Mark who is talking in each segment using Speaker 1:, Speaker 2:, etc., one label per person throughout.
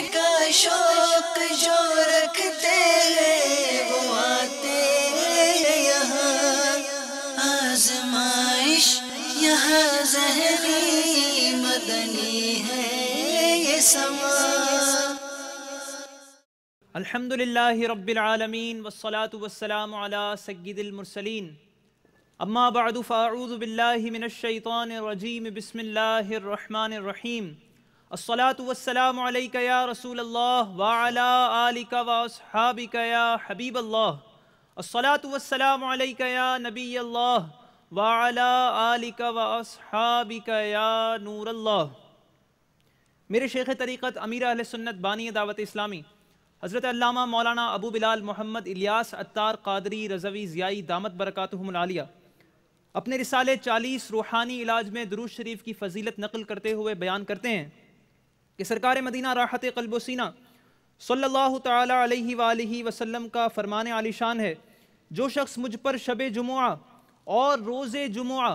Speaker 1: کا شوق جو رکھتے ہیں وہ آتے ہیں یہاں، آزمائش یہاں ذہنی مدنی ہے یہ سما۔
Speaker 2: الحمدللہ رب العالمین والصلاة والسلام علی سید المرسلین، اما بعد فاعوذ باللہ من الشیطان الرجیم، بسم اللہ الرحمن الرحیم۔ الصلاة والسلام علیک یا رسول اللہ وعلی آلک واصحابک یا حبیب اللہ۔ الصلاة والسلام علیک یا نبی اللہ وعلی آلک واصحابک یا نور اللہ۔ میرے شیخ طریقت امیر اہل سنت بانی دعوت اسلامی حضرت علامہ مولانا ابو بلال محمد الیاس عطار قادری رضوی ضیائی دامت برکاتہم العالیہ اپنے رسالے 40 روحانی علاج میں درود شریف کی فضیلت نقل کرتے ہوئے بیان کرتے ہیں کہ سرکار مدینہ راحت قلب و سینہ صلی اللہ تعالی علیہ وآلہ وسلم کا فرمان عالی شان ہے، جو شخص مجھ پر شب جمعہ اور روز جمعہ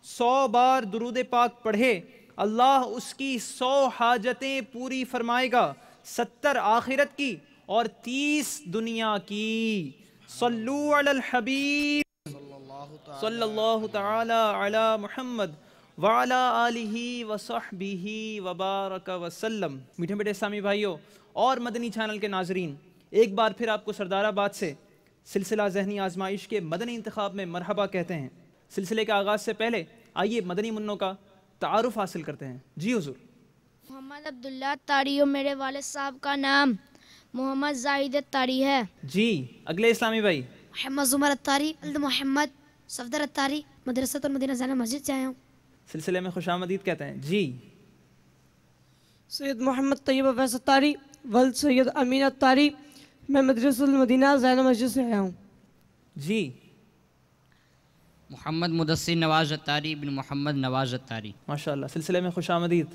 Speaker 2: 100 بار درود پاک پڑھے، اللہ اس کی 100 حاجتیں پوری فرمائے گا، 70 آخرت کی اور 30 دنیا کی۔ صلو علی الحبیب صلی اللہ تعالی علی محمد وعلی آلہ وصحبہ وبارک وسلم۔ میٹھے میٹھے اسلامی بھائیوں اور مدنی چینل کے ناظرین، ایک بار پھر آپ کو سردار آباد سے سلسلہ ذہنی آزمائش کے مدنی انتخاب میں مرحبا کہتے ہیں۔ سلسلے کے آغاز سے پہلے آئیے مدنی منوں کا تعارف حاصل کرتے ہیں۔ جی حضور۔
Speaker 3: محمد عبداللہ اتاری، اور میرے والد صاحب کا نام محمد زاہد اتاری ہے۔
Speaker 2: جی اگلے اسلامی بھائی۔
Speaker 3: محمد زمر اتاری، ولد محمد صفدر اتاری، مدرسۃ المدینہ زینب مسجد سے آیا ہوں۔
Speaker 2: سلسلے میں خوش آمدید کہتے ہیں۔ جی۔
Speaker 4: سید محمد طیب اویس اتاری، ولد سید امین اتاری، میں مدرسۃ المدینہ زینب مسجد سے آیا ہوں۔
Speaker 2: جی۔
Speaker 5: محمد مدثر نواز اتاری بن محمد نواز اتاری۔
Speaker 2: ماشاءاللہ، سلسلے میں خوش آمدید۔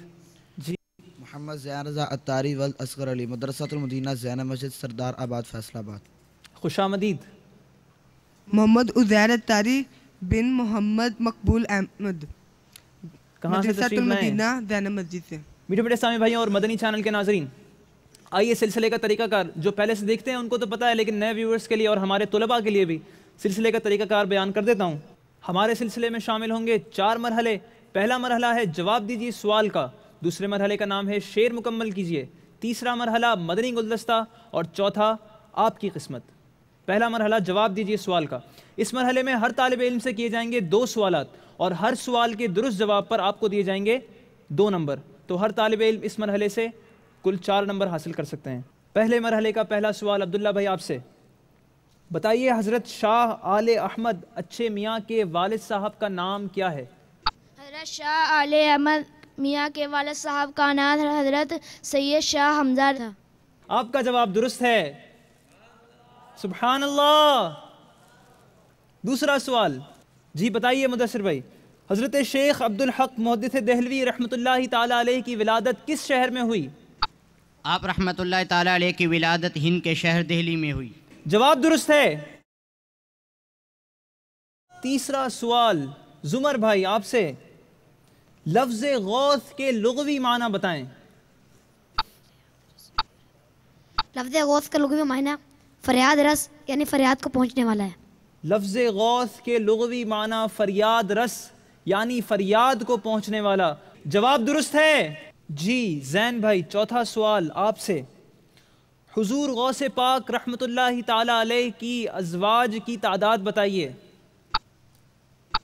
Speaker 2: جی۔
Speaker 6: محمد زیان رضا اتاری، ولد اصغر علی، مدرسۃ المدینہ زینب مسجد سردار آباد فیصل آباد۔
Speaker 2: خوش آمدید۔
Speaker 7: محمد عزیر اتاری بن محمد مقبول احمد،
Speaker 2: کہاں سے
Speaker 7: مدرسۃ
Speaker 2: تشریف لائے ہیں؟
Speaker 7: المدینہ زینب مسجد سے۔
Speaker 2: میٹھے میٹھے اسلامی بھائیوں اور مدنی چینل کے ناظرین، آئیے سلسلے کا طریقہ کار، جو پہلے سے دیکھتے ہیں ان کو تو پتہ ہے، لیکن نئے ویورز کے لیے اور ہمارے طلباء کے لیے بھی سلسلے کا طریقہ کار بیان کر دیتا ہوں۔ ہمارے سلسلے میں شامل ہوں گے 4 مرحلے۔ پہلا مرحلہ ہے جواب دیجیے سوال کا، دوسرے مرحلے کا نام ہے شعر مکمل کیجیے، تیسرا مرحلہ مدنی گلدستہ، اور چوتھا آپ کی قسمت۔ پہلا مرحلہ جواب دیجیے سوال کا۔ اس مرحلے میں ہر طالب علم سے کیے جائیں گے 2 سوالات، اور ہر سوال کے درست جواب پر آپ کو دیے جائیں گے 2 نمبر، تو ہر طالب علم اس مرحلے سے کل 4 نمبر حاصل کر سکتے ہیں۔ پہلے مرحلے کا پہلا سوال عبداللہ بھائی آپ سے، بتائیے حضرت شاہ آل احمد اچھے میاں کے والد صاحب کا نام کیا ہے؟
Speaker 3: حضرت شاہ آل احمد میاں کے والد صاحب کا نام حضرت سید شاہ حمزہ تھا۔
Speaker 2: آپ کا جواب درست ہے، سبحان اللہ۔ دوسرا سوال، جی بتائیے مدثر بھائی، حضرت شیخ عبدالحق محدث دہلوی رحمۃ اللہ تعالی علیہ کی ولادت کس شہر میں ہوئی؟
Speaker 5: آپ رحمۃ اللہ تعالیٰ علیہ کی ولادت ہند کے شہر دہلی میں ہوئی۔
Speaker 2: جواب درست ہے۔ تیسرا سوال زمر بھائی آپ سے، لفظ غوث کے لغوی معنی بتائیں۔
Speaker 3: لفظ غوث کا لغوی معنی فریاد رس، یعنی فریاد کو پہنچنے والا ہے۔
Speaker 2: لفظ غوث کے لغوی معنی فریاد رس، یعنی فریاد کو پہنچنے والا۔ جواب درست ہے۔ جی زین بھائی، چوتھا سوال آپ سے، حضور غوث پاک رحمۃ اللہ تعالی علیہ کی ازواج کی تعداد بتائیے۔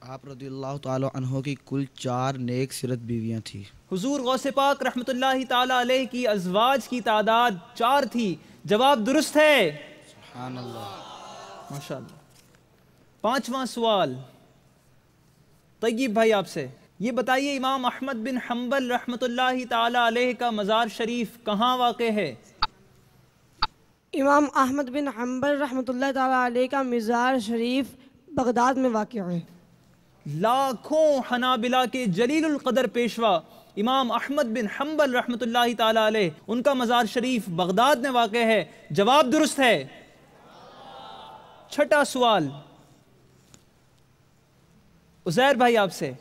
Speaker 6: آپ رضی اللہ تعالی عنہ کی کل 4 نیک سیرت بیویاں تھیں۔
Speaker 2: حضور غوث پاک رحمۃ اللہ تعالی علیہ کی ازواج کی تعداد 4 تھی۔ جواب درست ہے،
Speaker 6: سبحان اللہ،
Speaker 2: ماشاءاللہ۔ پانچواں سوال طیب بھائی آپ سے، یہ بتائیے امام احمد بن حنبل رحمۃ اللہ تعالی علیہ کا مزار شریف کہاں واقع ہے؟
Speaker 4: امام احمد بن حنبل رحمۃ اللہ تعالیٰ علیہ کا مزار شریف بغداد میں واقع ہے۔
Speaker 2: لاکھوں حنابلہ کے جلیل القدر پیشوا امام احمد بن حنبل رحمۃ اللہ تعالی علیہ، ان کا مزار شریف بغداد میں واقع ہے۔ جواب درست ہے۔ چھٹا سوال عزیر بھائی آپ سے،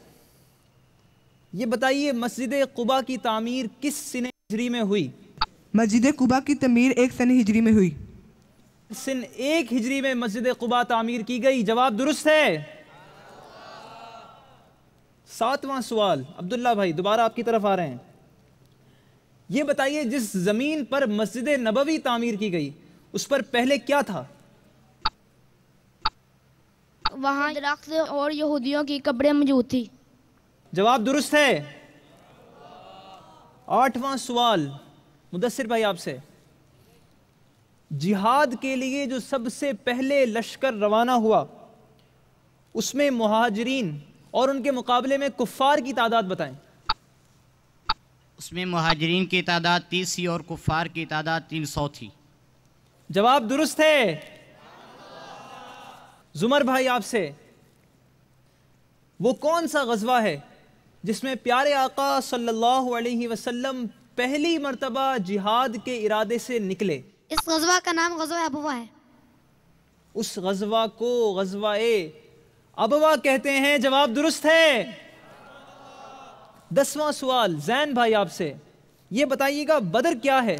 Speaker 2: یہ بتائیے مسجد قباء کی تعمیر کس سنہ ہجری میں ہوئی؟
Speaker 7: مسجد قباء کی تعمیر 1 سن ہجری میں ہوئی.
Speaker 2: سن 1 ہجری میں مسجد قباء تعمیر کی گئی. جواب درست ہے. 7واں سوال عبداللہ بھائی دوبارہ آپ کی طرف آ رہے ہیں. یہ بتائیے جس زمین پر مسجد نبوی تعمیر کی گئی اس پر پہلے کیا تھا؟
Speaker 3: وہاں درخت اور یہودیوں کی قبریں موجود تھی.
Speaker 2: جواب درست ہے. 8واں سوال مدثر بھائی آپ سے. جہاد کے لیے جو سب سے پہلے لشکر روانہ ہوا اس میں مہاجرین اور ان کے مقابلے میں کفار کی تعداد بتائیں.
Speaker 5: اس میں مہاجرین کی تعداد 30 تھی اور کفار کی تعداد 300 تھی.
Speaker 2: جواب درست ہے. زمر بھائی آپ سے. وہ کون سا غزوہ ہے جس میں پیارے آقا صلی اللہ علیہ وسلم پہلی مرتبہ جہاد کے ارادے سے نکلے؟
Speaker 8: اس غزوہ کا نام غزوہ ابوا ہے.
Speaker 2: اس غزوہ کو غزوہ ابوا کہتے ہیں. جواب درست ہے. 10واں سوال زین بھائی آپ سے. یہ بتائیے گا بدر کیا ہے؟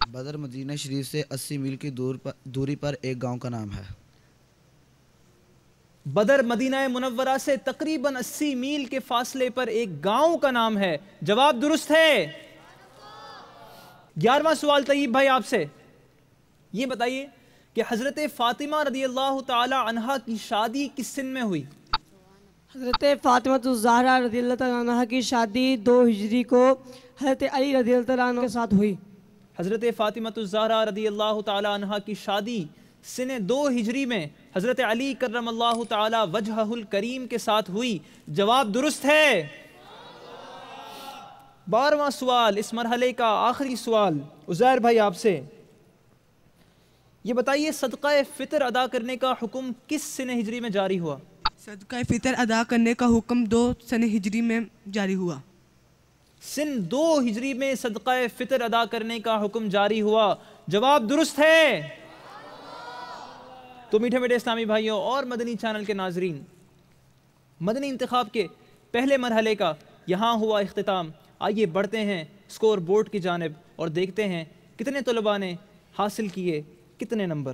Speaker 6: بدر مدینہ شریف سے 80 میل کی دوری پر ایک گاؤں کا نام ہے.
Speaker 2: بدر مدینہ منورہ سے تقریباً 80 میل کے فاصلے پر ایک گاؤں کا نام ہے. جواب درست ہے. 11واں سوال طیب بھائی آپ سے. یہ بتائیے کہ حضرت فاطمہ رضی اللہ تعالی عنہا کی شادی کس سن میں ہوئی؟
Speaker 4: حضرت فاطمہ الزہرا رضی اللہ تعالیٰ عنہ کی شادی 2 ہجری کو حضرت علی رضی اللہ تعالیٰ عنہ کے ساتھ ہوئی.
Speaker 2: حضرت فاطمہ الزہرا رضی اللہ تعالی عنہا کی شادی سن 2 ہجری میں حضرت علی کرم اللہ تعالی وجہہ الکریم کے ساتھ ہوئی. جواب درست ہے. 12واں سوال اس مرحلے کا آخری سوال عزیر بھائی آپ سے. یہ بتائیے صدقہ فطر ادا کرنے کا حکم کس سن ہجری میں جاری ہوا؟
Speaker 7: صدقہ فطر ادا کرنے کا حکم 2 سن ہجری میں جاری ہوا.
Speaker 2: سن 2 ہجری میں صدقہ فطر ادا کرنے کا حکم جاری ہوا. جواب درست ہے. تو میٹھے میٹھے اسلامی بھائیوں اور مدنی چینل کے ناظرین، مدنی انتخاب کے پہلے مرحلے کا یہاں ہوا اختتام. آئیے بڑھتے ہیں سکور بورڈ کی جانب اور دیکھتے ہیں کتنے طلباء نے حاصل کیے کتنے نمبر.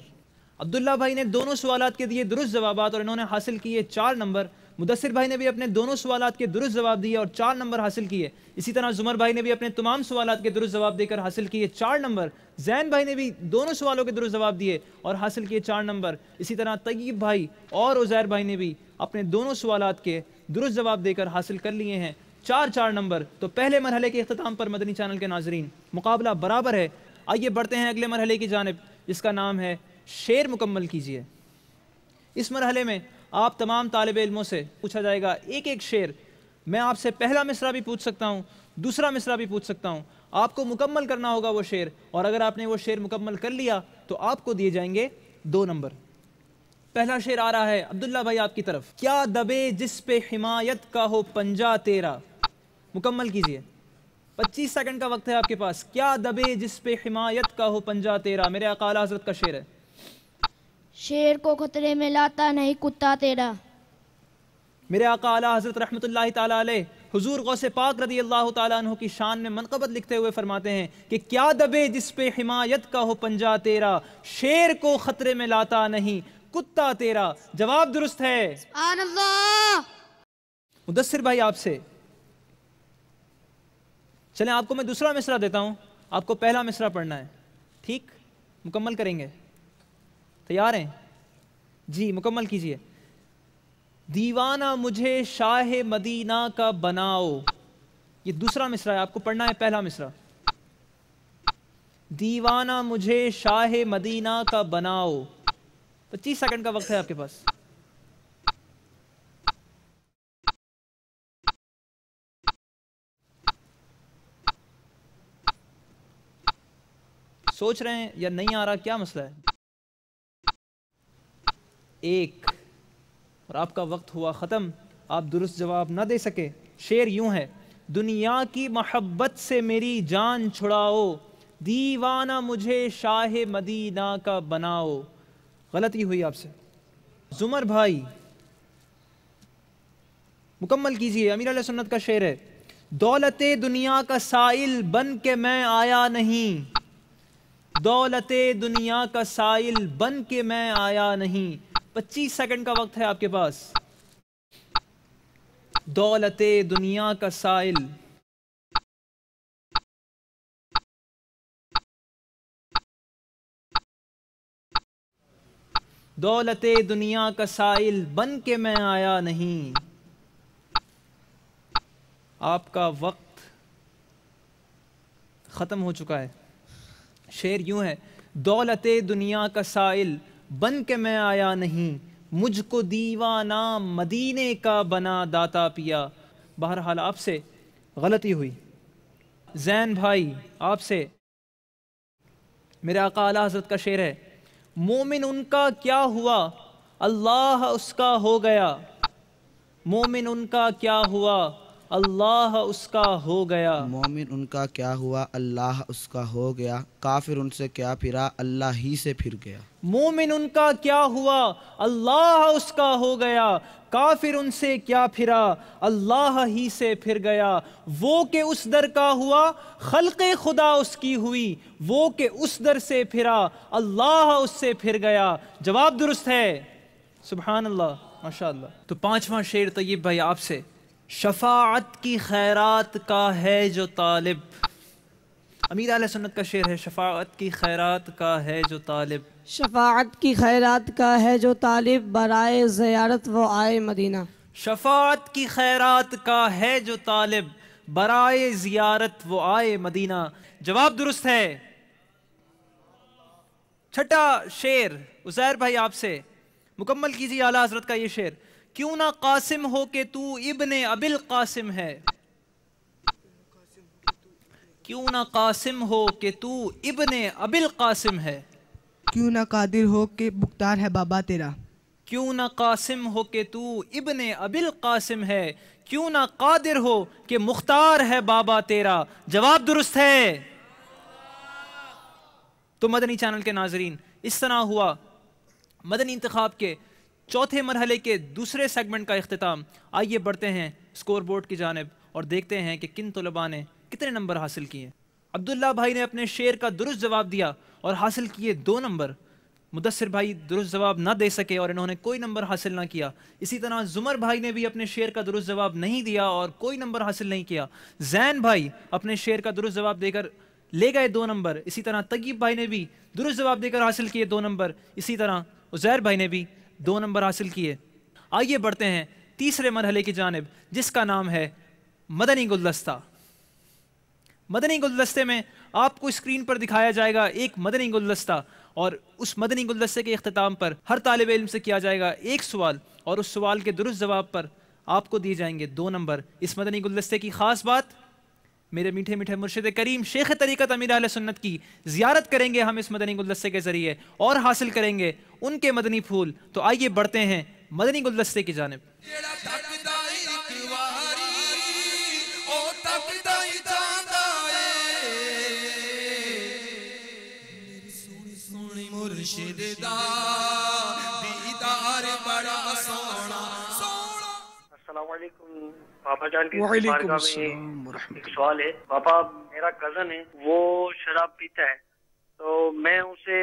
Speaker 2: عبداللہ بھائی نے دونوں سوالات کے دیے درست جوابات اور انہوں نے حاصل کیے 4 نمبر. مدثر بھائی نے بھی اپنے دونوں سوالات کے درست جواب دیے اور 4 نمبر حاصل کیے. اسی طرح زمر بھائی نے بھی اپنے تمام سوالات کے درست جواب دے کر حاصل کیے 4 نمبر. زین بھائی نے بھی دونوں سوالوں کے درست جواب دیے اور حاصل کیے 4 نمبر. اسی طرح طیب بھائی اور عزیر بھائی نے بھی اپنے دونوں سوالات کے درست جواب دے کر حاصل کر لیے ہیں 4 نمبر. تو پہلے مرحلے کے اختتام پر مدنی چینل کے ناظرین مقابلہ برابر ہے. آئیے بڑھتے ہیں اگلے مرحلے کی جانب جس کا نام ہے شعر مکمل کیجئے. اس مرحلے میں آپ تمام طالب علموں سے پوچھا جائے گا ایک شعر. میں آپ سے پہلا مصرع بھی پوچھ سکتا ہوں، دوسرا مصرع بھی پوچھ سکتا ہوں. آپ کو مکمل کرنا ہوگا وہ شعر، اور اگر آپ نے وہ شعر مکمل کر لیا تو آپ کو دیے جائیں گے 2 نمبر. پہلا شعر آ رہا ہے عبداللہ بھائی آپ کی طرف. کیا دبے جس پہ حمایت کا ہو پنجہ تیرا. مکمل کیجئے. 25 سیکنڈ کا وقت ہے آپ کے پاس. کیا دبے جس پہ حمایت کا ہو پنجہ تیرا. میرے آقا اعلیٰ حضرت کا شعر ہے.
Speaker 3: شیر کو خطرے میں لاتا نہیں کتا تیرا.
Speaker 2: میرے آقا اعلیٰ حضرت رحمۃ اللہ تعالیٰ علیہ حضور غوث پاک رضی اللہ تعالیٰ عنہ کی شان میں منقبت لکھتے ہوئے فرماتے ہیں کہ کیا دبے جس پہ حمایت کا ہو پنجہ تیرا، شیر کو خطرے میں لاتا نہیں کتا تیرا. جواب درست ہے.
Speaker 8: سبحان اللہ.
Speaker 2: مدثر بھائی آپ سے. چلیں آپ کو میں دوسرا مصرع دیتا ہوں، آپ کو پہلا مصرع پڑھنا ہے. ٹھیک؟ مکمل کریں گے. تیار ہیں؟ جی مکمل کیجئے. دیوانہ مجھے شاہ مدینہ کا بناؤ. یہ دوسرا مصرع ہے، آپ کو پڑھنا ہے پہلا مصرع. دیوانہ مجھے شاہ مدینہ کا بناؤ. 25 سیکنڈ کا وقت ہے آپ کے پاس. سوچ رہے ہیں یا نہیں آ رہا، کیا مسئلہ ہے؟ 1 اور آپ کا وقت ہوا ختم، آپ درست جواب نہ دے سکے. شعر یوں ہے: دنیا کی محبت سے میری جان چھڑاؤ، دیوانہ مجھے شاہ مدینہ کا بناؤ. غلطی ہوئی آپ سے. زمر بھائی مکمل کیجئے. امیر علیہ سنت کا شعر ہے: دولت دنیا کا سائل بن کے میں آیا نہیں، دولت دنیا کا سائل بن کے میں آیا نہیں۔ 25 سیکنڈ کا وقت ہے آپ کے پاس۔ دولت دنیا کا سائل، دولت دنیا کا سائل بن کے میں آیا نہیں۔ آپ کا وقت ختم ہو چکا ہے۔ شعر یوں ہے، دولت دنیا کا سائل بن کے میں آیا نہیں، مجھ کو دیوانہ مدینے کا بنا داتا پیا۔ بہرحال آپ سے غلطی ہوئی۔ زین بھائی آپ سے، میرے آقا اعلیٰ حضرت کا شعر ہے، مومن ان کا کیا ہوا اللہ اس کا ہو گیا، مومن ان کا کیا ہوا اللہ اس کا ہو گیا،
Speaker 6: مومن ان کا کیا ہوا اللہ اس کا ہو گیا، کافر ان سے کیا پھرا اللہ ہی سے پھر گیا۔
Speaker 2: مومن ان کا کیا ہوا اللہ اس کا ہو گیا، کافر ان سے کیا پھرا اللہ ہی سے پھر گیا۔ وہ کہ اس در کا ہوا خلق خدا اس کی ہوئی، وہ کہ اس در سے پھرا اللہ اس سے پھر گیا۔ جواب درست ہے، سبحان اللہ، ماشاءاللہ۔ تو 5واں شعر طیب بھائی آپ سے، شفاعت کی خیرات کا ہے جو طالب، امیر اہل سنت کا شعر ہے، شفاعت کی خیرات کا ہے جو طالب،
Speaker 4: شفاعت کی خیرات کا ہے جو طالب، برائے زیارت وہ آئے مدینہ،
Speaker 2: شفاعت کی خیرات کا ہے جو طالب، برائے زیارت وہ آئے مدینہ۔ جواب درست ہے۔ 6واں شعر عزیر بھائی آپ سے، مکمل کیجیے اعلیٰ حضرت کا یہ شعر، کیوں نہ قاسم ہو کہ تو ابن ابی القاسم ہے، کیوں نہ قاسم ہو کہ تو ابن ابی القاسم ہے،
Speaker 7: کیوں نہ قادر ہو کہ مختار ہے بابا تیرا،
Speaker 2: کیوں نہ قاسم ہو کہ تو ابن ابی القاسم ہے، کیوں نہ قادر ہو کہ مختار ہے بابا تیرا۔ جواب درست ہے۔ تو مدنی چینل کے ناظرین، اس طرح ہوا مدنی انتخاب کے چوتھے مرحلے کے دوسرے سیگمنٹ کا اختتام۔ آئیے بڑھتے ہیں سکور بورڈ کی جانب اور دیکھتے ہیں کہ کن طلباء نے کتنے نمبر حاصل کیے۔ عبداللہ بھائی نے اپنے شعر کا درست جواب دیا اور حاصل کیے 2 نمبر۔ مدثر بھائی درست جواب نہ دے سکے اور انہوں نے کوئی نمبر حاصل نہ کیا۔ اسی طرح زمر بھائی نے بھی اپنے شعر کا درست جواب نہیں دیا اور کوئی نمبر حاصل نہیں کیا۔ زین بھائی اپنے شعر کا درست جواب دے کر لے گئے 2 نمبر۔ اسی طرح طیب بھائی نے بھی درست جواب دے کر حاصل کیے 2 نمبر۔ اسی طرح عزیر بھائی نے بھی 2 نمبر حاصل کیے۔ آئیے بڑھتے ہیں تیسرے مرحلے کی جانب، جس کا نام ہے مدنی گلدستہ۔ مدنی گلدستے میں آپ کو اسکرین پر دکھایا جائے گا ایک مدنی گلدستہ، اور اس مدنی گلدستے کے اختتام پر ہر طالب علم سے کیا جائے گا 1 سوال، اور اس سوال کے درست جواب پر آپ کو دیے جائیں گے 2 نمبر۔ اس مدنی گلدستے کی خاص بات، میرے میٹھے میٹھے مرشد کریم شیخ طریقت امیر اہل سنت کی زیارت کریں گے ہم اس مدنی گلدستے کے ذریعے اور حاصل کریں گے ان کے مدنی پھول۔ تو آئیے بڑھتے ہیں مدنی گلدستے کی جانب۔
Speaker 9: السلام علیکم بابا جان کی بارگاہ میں ایک سوال ہے۔ بابا میرا کزن ہے، وہ شراب پیتا ہے، تو میں اسے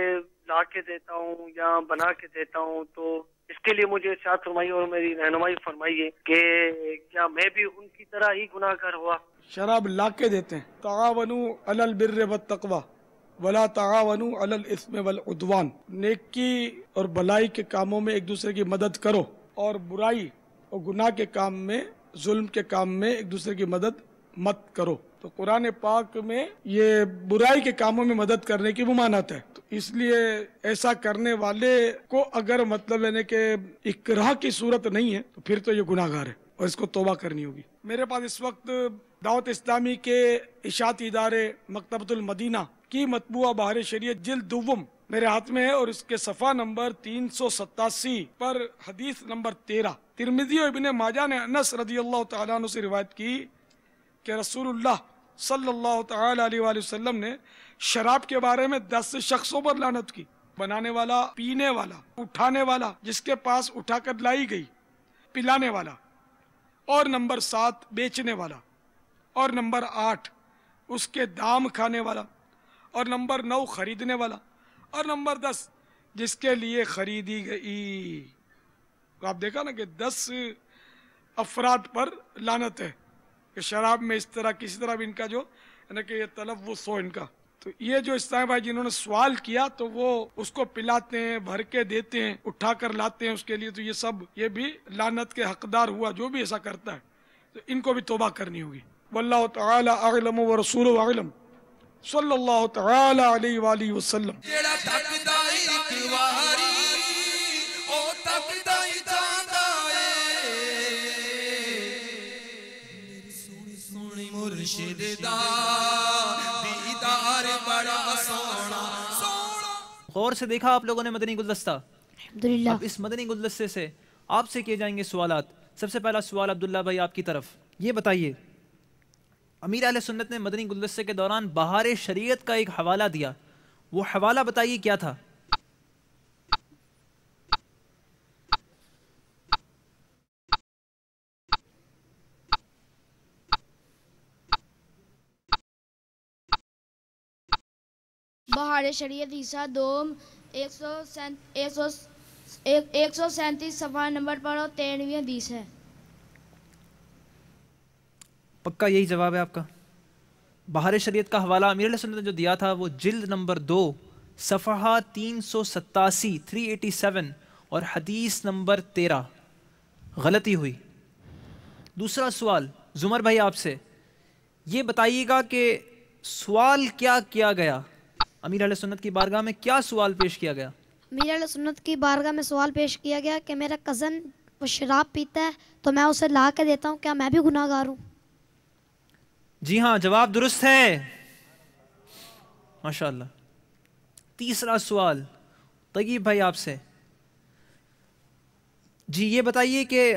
Speaker 9: لا کے دیتا ہوں یا بنا کے دیتا ہوں، تو اس کے لیے مجھے ارشاد فرمائیے اور میری رہنمائی فرمائیے کہ کیا میں بھی ان کی طرح ہی گناہ گار ہوا؟
Speaker 10: شراب لا کے دیتے ہیں، تعاونوا علی البر والتقوی ولا تعاونوا علی الاثم والعدوان، نیکی اور بلائی کے کاموں میں ایک دوسرے کی مدد کرو اور برائی اور گناہ کے کام میں، ظلم کے کام میں ایک دوسرے کی مدد مت کرو۔ تو قرآن پاک میں یہ برائی کے کاموں میں مدد کرنے کی ممانعت ہے، تو اس لیے ایسا کرنے والے کو اگر مطلب ہے کہ اکراہ کی صورت نہیں ہے تو پھر تو یہ گناہ گار ہے اور اس کو توبہ کرنی ہوگی۔ میرے پاس اس وقت دعوت اسلامی کے اشاعتی ادارے مکتبۃ المدینہ کی مطبوعہ بہار شریعت جلد 2 میرے ہاتھ میں ہے، اور اس کے صفحہ نمبر 387 پر حدیث نمبر 13 ترمذی اور ابن ماجہ نے انس رضی اللہ تعالیٰ عنہ سے روایت کی کہ رسول اللہ صلی اللہ تعالیٰ علیہ وآلہ وسلم نے شراب کے بارے میں 10 شخصوں پر لعنت کی، بنانے والا، پینے والا، اٹھانے والا جس کے پاس اٹھا کر لائی گئی، پلانے والا، اور نمبر 7 بیچنے والا۔ اور نمبر 8 اس کے دام کھانے والا، اور نمبر 9 خریدنے والا، اور نمبر 10 جس کے لیے خریدی گئی۔ تو آپ دیکھا نا کہ 10 افراد پر لعنت ہے کہ شراب میں اس طرح کسی طرح بھی ان کا جو ہے نا کہ یہ تلوث ہو ان کا۔ تو یہ جو اسلام بھائی جنہوں نے سوال کیا تو وہ اس کو پلاتے ہیں، بھر کے دیتے ہیں، اٹھا کر لاتے ہیں اس کے لیے، تو یہ سب یہ بھی لعنت کے حقدار ہوا جو بھی ایسا کرتا ہے، تو ان کو بھی توبہ کرنی ہوگی۔ واللہ تعالی اعلم ورسولہ اعلم، صلی اللہ تعالی علیہ وآلہ وسلم۔
Speaker 2: غور سے دیکھا آپ لوگوں نے مدنی گلدستہ؟
Speaker 3: الحمدللہ۔
Speaker 2: اب اس مدنی گلدستے سے آپ سے کیے جائیں گے سوالات۔ سب سے پہلا سوال عبداللہ بھائی آپ کی طرف، یہ بتائیے امیر اہل سنت نے مدنی گلدستے کے دوران بہار شریعت کا ایک حوالہ دیا، وہ حوالہ بتائیے کیا تھا؟
Speaker 3: بہار شریعت حصہ دوم 137 صفحہ نمبر پر اور 13ویں حدیث ہے۔
Speaker 2: پکا یہی جواب ہے آپ کا؟ بہار شریعت کا حوالہ امیر علیہ سنت نے جو دیا تھا وہ جلد نمبر 2 صفحہ 387 387 اور حدیث نمبر 13۔ غلطی ہوئی۔ دوسرا سوال زمر بھائی آپ سے، یہ بتائیے گا کہ سوال کیا کیا گیا؟ امیر علیہ سنت کی بارگاہ میں کیا سوال پیش کیا گیا؟
Speaker 8: امیر علیہ سنت کی بارگاہ میں سوال پیش کیا گیا کہ میرا کزن وہ شراب پیتا ہے تو میں اسے لا کے دیتا ہوں، کیا میں بھی گناہ گار ہوں؟
Speaker 2: جی ہاں، جواب درست ہے، ماشاءاللہ۔ تیسرا سوال طیب بھائی آپ سے، جی یہ بتائیے کہ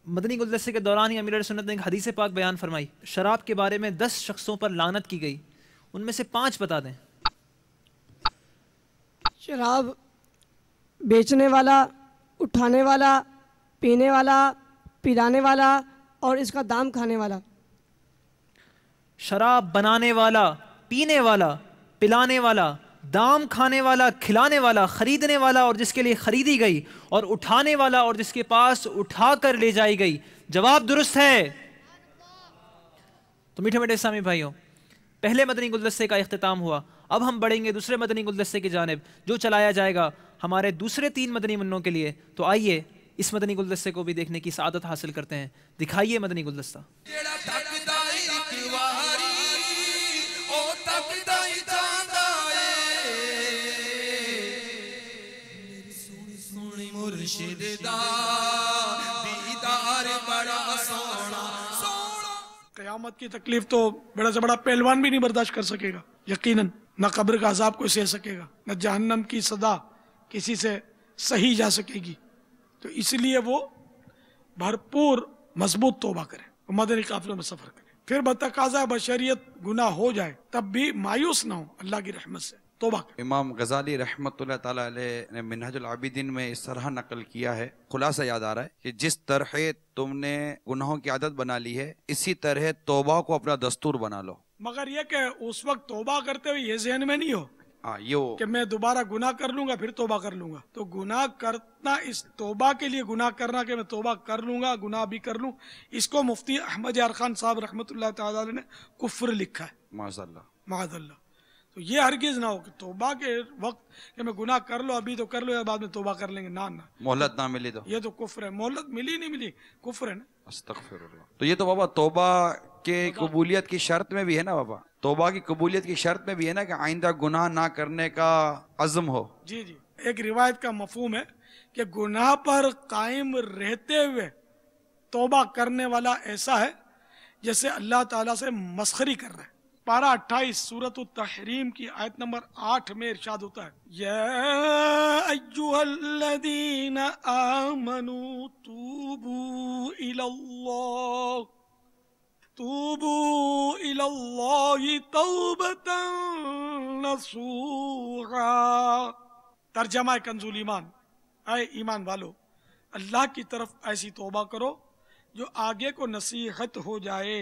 Speaker 2: مدنی گلدستے کے دوران ہی امیر علیہ سنت نے ایک حدیث پاک بیان فرمائی، شراب کے بارے میں 10 شخصوں پر لعنت کی گئی، ان میں سے 5 بتا دیں۔
Speaker 4: شراب بیچنے والا، اٹھانے والا، پینے والا، پلانے والا اور اس کا دام کھانے والا۔
Speaker 2: شراب بنانے والا، پینے والا، پلانے والا، دام کھانے والا، کھلانے والا، خریدنے والا اور جس کے لیے خریدی گئی، اور اٹھانے والا اور جس کے پاس اٹھا کر لے جائی گئی۔ جواب درست ہے۔ تو میٹھے میٹھے اسلامی بھائیوں، پہلے مدنی گلدستے کا اختتام ہوا، اب ہم بڑھیں گے دوسرے مدنی گلدستے کی جانب جو چلایا جائے گا ہمارے دوسرے 3 مدنی منوں کے لیے۔ تو آئیے اس مدنی گلدستے کو بھی دیکھنے کی سعادت حاصل کرتے ہیں۔ دکھائیے مدنی گلدستہ۔
Speaker 10: قیامت کی تکلیف تو بڑا سے بڑا پہلوان بھی نہیں برداشت کر سکے گا، یقیناً نہ قبر کا عذاب کوئی سہ سکے گا، نہ جہنم کی صدا کسی سے سہی جا سکے گی۔ تو اس لیے وہ بھرپور مضبوط توبہ کرے، مدنی قافلوں میں سفر کرے، پھر بتقاضا بشریت گناہ ہو جائے تب بھی مایوس نہ ہو، اللہ کی رحمت سے توبہ کرے۔
Speaker 11: امام غزالی رحمۃ اللہ تعالیٰ علیہ نے منہج العابدین میں اس طرح نقل کیا ہے، خلاصہ یاد آ رہا ہے کہ جس طرح تم نے گناہوں کی عادت بنا لی ہے اسی طرح توبہ کو اپنا دستور بنا لو۔
Speaker 10: مگر یہ کہ اس وقت توبہ کرتے ہوئے یہ ذہن میں نہیں ہو کہ میں دوبارہ گناہ کر لوں گا پھر توبہ کر لوں گا۔ تو گناہ کرنا، اس توبہ کے لیے گناہ کرنا کہ میں توبہ کر لوں گا، گناہ بھی کر لوں، اس کو مفتی احمد یار خان صاحب رحمۃ اللہ تعالی علیہ نے کفر لکھا ہے،
Speaker 11: معاذ اللہ،
Speaker 10: معاذ اللہ۔ تو یہ ہرگز نہ ہو کہ توبہ کے وقت کہ میں گناہ کر لو، ابھی تو کر لو یا بعد میں توبہ کر لیں گے، نہ
Speaker 11: مہلت نہ ملی تو
Speaker 10: یہ تو کفر ہے، مہلت ملی نہیں ملی کفر ہے نا۔
Speaker 11: استغفر اللہ۔ تو یہ تو بابا توبہ کے قبولیت کی شرط میں بھی ہے نا، بابا توبہ کی قبولیت کی شرط میں بھی ہے نا کہ آئندہ گناہ نہ کرنے کا عزم ہو۔
Speaker 10: جی جی، ایک روایت کا مفہوم ہے کہ گناہ پر قائم رہتے ہوئے توبہ کرنے والا ایسا ہے جیسے اللہ تعالیٰ سے مسخری کر رہا ہے۔ پارہ 28 سورۃ التحریم کی آیت نمبر 8 میں ارشاد ہوتا ہے، یا ایھا الذین آمنوا توبوا الی اللہ توبۃ نصوحا۔ ترجمہ کنز ایمان، اے ایمان والو اللہ کی طرف ایسی توبہ کرو جو آگے کو نصیحت ہو جائے۔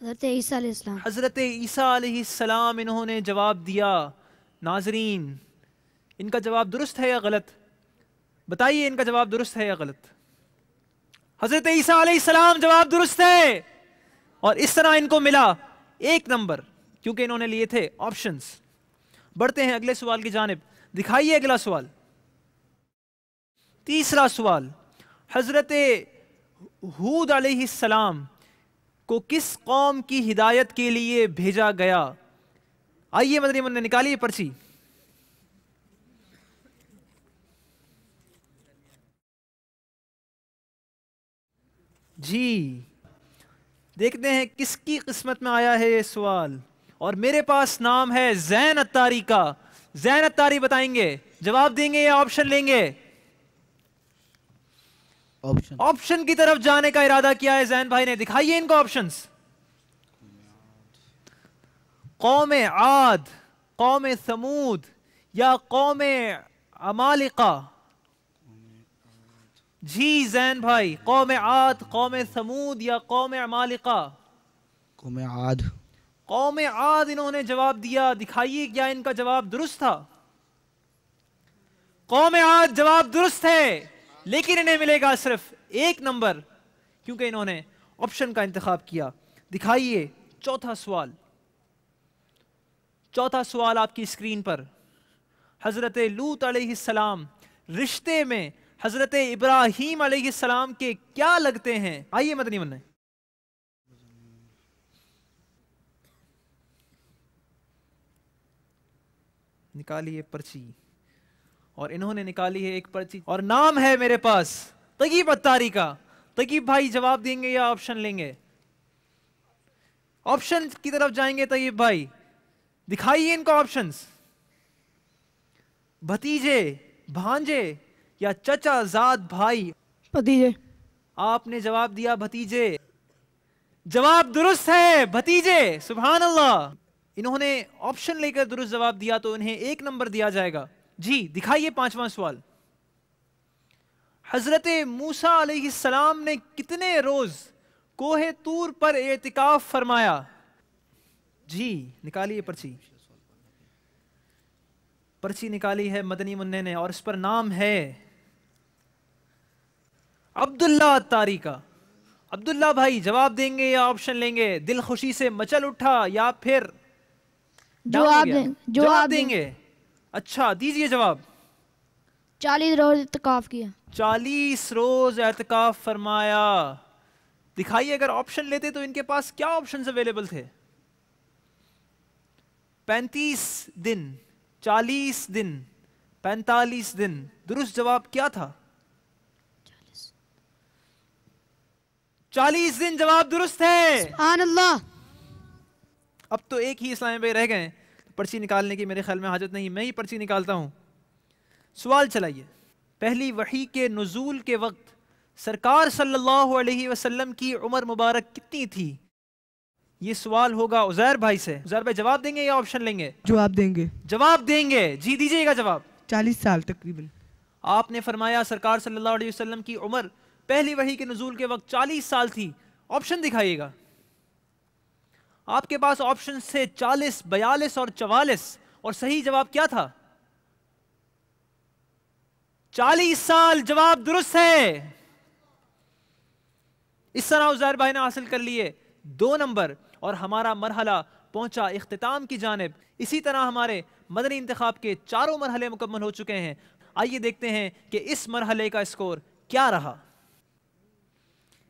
Speaker 8: حضرت عیسیٰ علیہ السلام.
Speaker 2: حضرت عیسیٰ علیہ السلام انہوں نے جواب دیا. ناظرین ان کا جواب درست ہے یا غلط؟ بتائیے ان کا جواب درست ہے یا غلط؟ حضرت عیسیٰ علیہ السلام جواب درست ہے، اور اس طرح ان کو ملا 1 نمبر کیونکہ انہوں نے لیے تھے آپشنز. بڑھتے ہیں اگلے سوال کی جانب. دکھائیے اگلا سوال. تیسرا سوال، حضرت ہود علیہ السلام کو کس قوم کی ہدایت کے لیے بھیجا گیا؟ آئیے مدنی من نے نکالیے پرچی. جی دیکھتے ہیں کس کی قسمت میں آیا ہے یہ سوال، اور میرے پاس نام ہے زین اتاری کا. زین اتاری بتائیں گے، جواب دیں گے یا آپشن لیں گے؟ آپشن کی طرف جانے کا ارادہ کیا ہے زین بھائی نے. دکھائیے ان کو آپشنز. قوم عاد، قوم ثمود یا قوم عمالقہ؟ جی زین بھائی، قوم عاد، قوم ثمود یا قوم عمالقہ؟
Speaker 6: قوم عاد.
Speaker 2: قوم عاد انہوں نے جواب دیا. دکھائیے کیا ان کا جواب درست تھا؟ قوم عاد جواب درست ہے، لیکن انہیں ملے گا صرف 1 نمبر کیونکہ انہوں نے آپشن کا انتخاب کیا. دکھائیے چوتھا سوال. چوتھا سوال آپ کی اسکرین پر. حضرت لوط علیہ السلام رشتے میں حضرت ابراہیم علیہ السلام کے کیا لگتے ہیں؟ آئیے مدنی من. نکالیے پرچی، اور انہوں نے نکالی ہے ایک پرچی اور نام ہے میرے پاس طیب اتاری کا. طیب بھائی جواب دیں گے یا آپشن لیں گے؟ آپشن کی طرف جائیں گے طیب بھائی. دکھائیے ان کو آپشنز. بھتیجے، بھانجے یا چچا زاد بھائی؟
Speaker 4: بھتیجے.
Speaker 2: آپ نے جواب دیا بھتیجے. جواب درست ہے، بھتیجے. سبحان اللہ. انہوں نے آپشن لے کر درست جواب دیا تو انہیں 1 نمبر دیا جائے گا. جی دکھائیے 5واں سوال. حضرت موسیٰ علیہ السلام نے کتنے روز کوہ طور پر اعتکاف فرمایا؟ جی نکالیے پرچی. پرچی نکالی ہے مدنی منع نے اور اس پر نام ہے عبداللہ اتاری کا. عبداللہ بھائی جواب دیں گے یا آپشن لیں گے؟ دل خوشی سے مچل اٹھا یا پھر جواب دیں گے؟ اچھا دیجئے جواب.
Speaker 3: 40 روز اعتکاف کیا.
Speaker 2: 40 روز اعتکاف فرمایا. دکھائیے اگر آپشن لیتے تو ان کے پاس کیا آپشنز اویلیبل تھے؟ 35 دن، 40 دن، 45 دن. درست جواب کیا تھا؟ 40 دن جواب درست ہے.
Speaker 8: سبحان اللہ.
Speaker 2: اب تو ایک ہی اسلام بھائی رہ گئے، پرچی نکالنے کی میرے خیال میں حاجت نہیں، میں ہی پرچی نکالتا ہوں. سوال چلائیے. پہلی وحی کے نزول کے وقت سرکار صلی اللہ علیہ وسلم کی عمر مبارک کتنی تھی؟ یہ سوال ہوگا عزیر بھائی سے. عزیر بھائی جواب دیں گے یا آپشن لیں گے؟
Speaker 7: جواب دیں گے.
Speaker 2: جواب دیں گے. جی دیجئے گا جواب.
Speaker 7: 40 سال تقریباً.
Speaker 2: آپ نے فرمایا سرکار صلی اللہ علیہ وسلم کی عمر پہلی وحی کے نزول کے وقت 40 سال تھی. آپشن دکھائیے گا. آپ کے پاس آپشن سے 40، 42 اور 44، اور صحیح جواب کیا تھا؟ 40 سال جواب درست ہے. اس طرح عزیر بھائی نے حاصل کر لیے 2 نمبر اور ہمارا مرحلہ پہنچا اختتام کی جانب. اسی طرح ہمارے مدنی انتخاب کے 4 مرحلے مکمل ہو چکے ہیں. آئیے دیکھتے ہیں کہ اس مرحلے کا اسکور کیا رہا.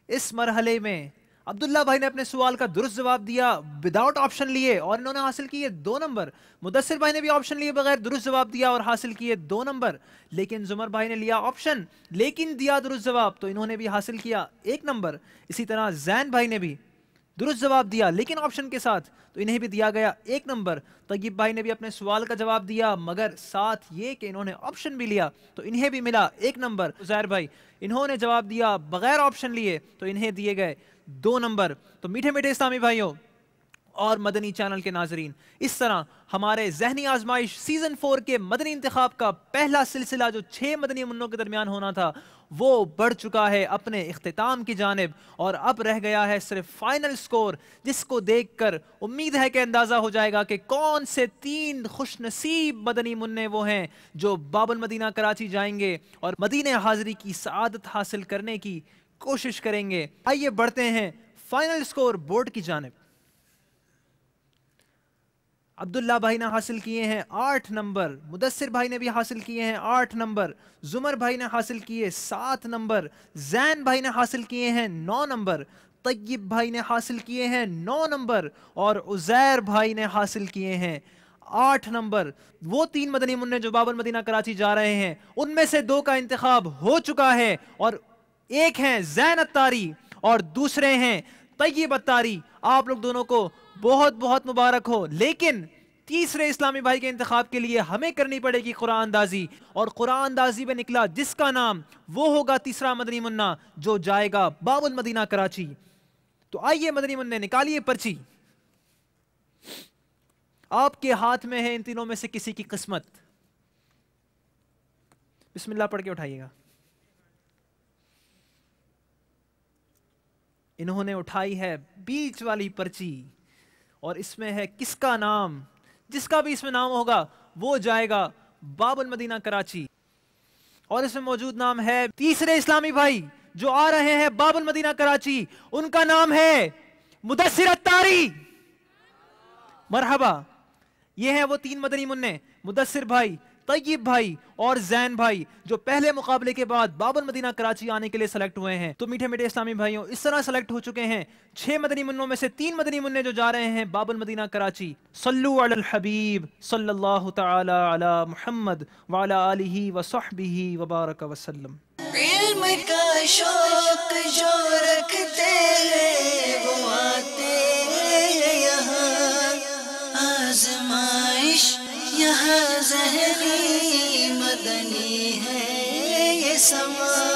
Speaker 2: اس مرحلے میں عبداللہ بھائی نے اپنے سوال کا درست جواب دیا وداؤٹ آپشن لیے اور انہوں نے حاصل کیے 2 نمبر. مدثر بھائی نے بھی آپشن لیے بغیر درست جواب دیا اور حاصل کیے 2 نمبر. لیکن زمر بھائی نے لیا آپشن لیکن دیا درست جواب تو انہوں نے بھی حاصل کیا 1 نمبر. اسی طرح زین بھائی نے بھی درست جواب دیا لیکن آپشن کے ساتھ تو انہیں بھی دیا گیا 1 نمبر. طیب بھائی نے بھی اپنے سوال کا جواب دیا مگر ساتھ یہ کہ انہوں نے آپشن بھی لیا تو انہیں بھی ملا 1 نمبر. عزیر بھائی انہوں نے جواب دیا بغیر آپشن لیے تو انہیں دیے گئے 2 نمبر. تو میٹھے میٹھے اسلامی بھائیوں اور مدنی چینل کے ناظرین، اس طرح ہمارے ذہنی آزمائش سیزن 4 کے مدنی انتخاب کا پہلا سلسلہ جو 6 مدنی منوں کے درمیان ہونا تھا وہ بڑھ چکا ہے اپنے اختتام کی جانب، اور اب رہ گیا ہے صرف فائنل سکور، جس کو دیکھ کر امید ہے کہ اندازہ ہو جائے گا کہ کون سے 3 خوش نصیب مدنی منع وہ ہیں جو باب المدینہ کراچی جائیں گے اور مدینہ حاضری کی سعادت حاصل کرنے کی کوشش کریں گے۔ آئیے بڑھتے ہیں فائنل سکور بورڈ کی جانب۔ عبداللہ بھائی نے حاصل کیے ہیں 8 نمبر، مدثر بھائی نے بھی حاصل کیے ہیں 8 نمبر، زمر بھائی نے حاصل کیے 7 نمبر، زین بھائی نے حاصل کیے ہیں 9 نمبر، طیب بھائی نے حاصل کیے ہیں 9 نمبر، اور عزیر بھائی نے حاصل کیے ہیں 8 نمبر۔ وہ 3 مدنی منع جو باب المدینہ کراچی جا رہے ہیں ان میں سے 2 کا انتخاب ہو چکا ہے، اور ایک ہیں زین اتاری اور دوسرے ہیں طیب اتاری۔ آپ لوگ دونوں کو بہت بہت مبارک ہو، لیکن تیسرے اسلامی بھائی کے انتخاب کے لیے ہمیں کرنی پڑے گی قرآن اندازی، اور قرآن اندازی میں نکلا جس کا نام وہ ہوگا تیسرا مدنی منع جو جائے گا باب المدینہ کراچی۔ تو آئیے مدنی منع نکالیے پرچی، آپ کے ہاتھ میں ہے ان تینوں میں سے کسی کی قسمت۔ بسم اللہ پڑھ کے اٹھائیے گا۔ انہوں نے اٹھائی ہے بیچ والی پرچی، اور اس میں ہے کس کا نام؟ جس کا بھی اس میں نام ہوگا وہ جائے گا باب المدینہ کراچی، اور اس میں موجود نام ہے تیسرے اسلامی بھائی جو آ رہے ہیں باب المدینہ کراچی، ان کا نام ہے مدثر اتاری۔ مرحبا۔ یہ ہیں وہ 3 مدنی منع، مدثر بھائی، طیب بھائی اور زین بھائی، جو پہلے مقابلے کے بعد باب المدینہ کراچی آنے کے لیے سلیکٹ ہوئے ہیں۔ تو میٹھے میٹھے اسلامی بھائیوں، اس طرح سلیکٹ ہو چکے ہیں 6 مدنی منوں میں سے 3 مدنی منع جو جا رہے ہیں باب المدینہ کراچی۔ صلو علی الحبیب صلی اللہ تعالی علی محمد وعلی آلہ وصحبہ وبارک وسلم۔
Speaker 1: علم کا شوق جو رکھتے ہیں وہ آتے ہیں یہاں، آزمائش یہاں ذہنی مدنی ہے یہ سما۔